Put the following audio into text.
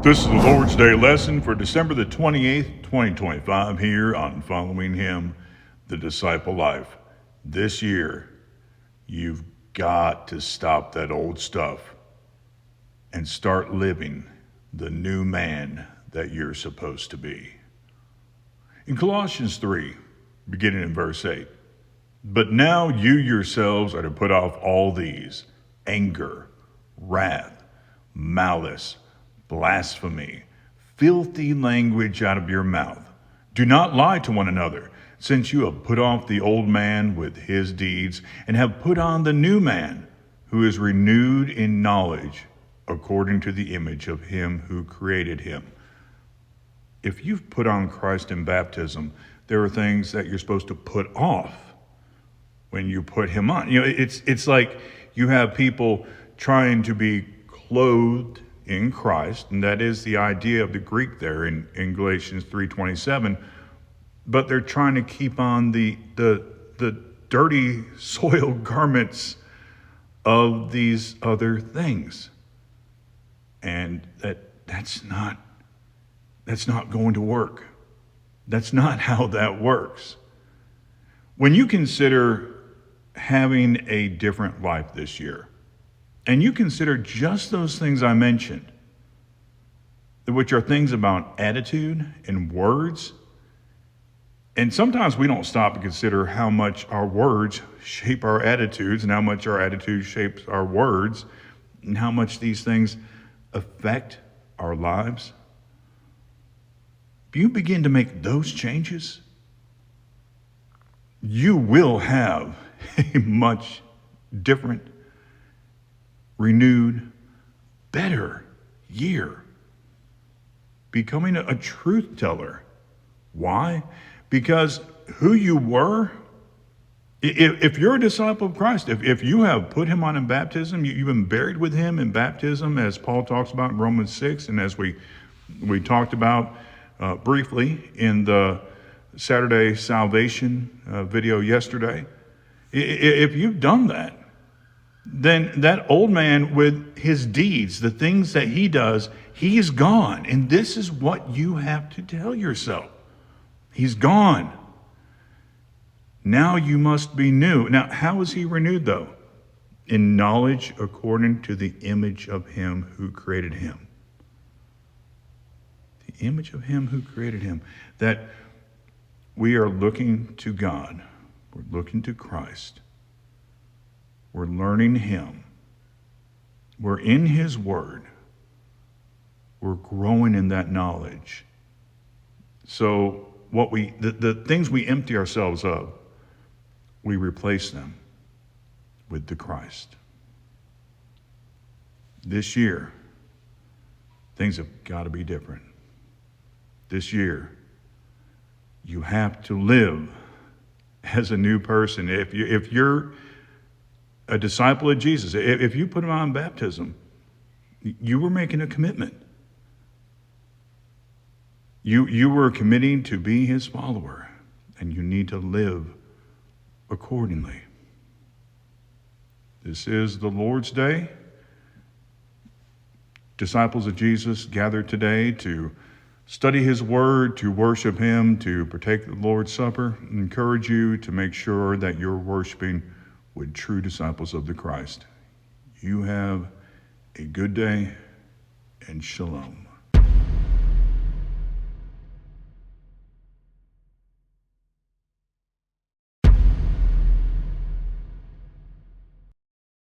This is the Lord's Day lesson for December the 28th, 2025, here on Following Him, the Disciple Life. This year, you've got to stop that old stuff and start living the new man that you're supposed to be. In Colossians 3, beginning in verse 8, but now you yourselves are to put off all these: anger, wrath, malice, blasphemy, filthy language out of your mouth. Do not lie to one another, since you have put off the old man with his deeds, and have put on the new man, who is renewed in knowledge according to the image of him who created him. If you've put on Christ in baptism, there are things that you're supposed to put off when you put him on. You know, it's like you have people trying to be clothed in Christ, and that is the idea of the Greek there in Galatians 3:27, but they're trying to keep on the dirty soiled garments of these other things. And that's not going to work. That's not how that works. When you consider having a different life this year, and you consider just those things I mentioned, which are things about attitude and words, and sometimes we don't stop to consider how much our words shape our attitudes and how much our attitude shapes our words and how much these things affect our lives. If you begin to make those changes, you will have a much different, renewed, better year. Becoming a truth teller. Why? Because who you were, if you're a disciple of Christ, if you have put him on in baptism, you've been buried with him in baptism, as Paul talks about in Romans 6, and as we talked about briefly in the Saturday salvation video yesterday. If you've done that, then that old man with his deeds, the things that he does, he is gone. And this is what you have to tell yourself. He's gone. Now you must be new. Now, how is he renewed, though? In knowledge according to the image of him who created him. The image of him who created him. That we are looking to God. We're looking to Christ. We're learning him. We're in his word. We're growing in that knowledge. So the things we empty ourselves of, we replace them with the Christ. This year, things have got to be different. This year, you have to live as a new person. If you're a disciple of Jesus, if you put him on baptism, you were making a commitment. You were committing to be his follower, and you need to live accordingly. This is the Lord's Day. Disciples of Jesus gathered today to study his word, to worship him, to partake the Lord's Supper. I encourage you to make sure that you're worshiping with true disciples of the Christ. You have a good day, and shalom.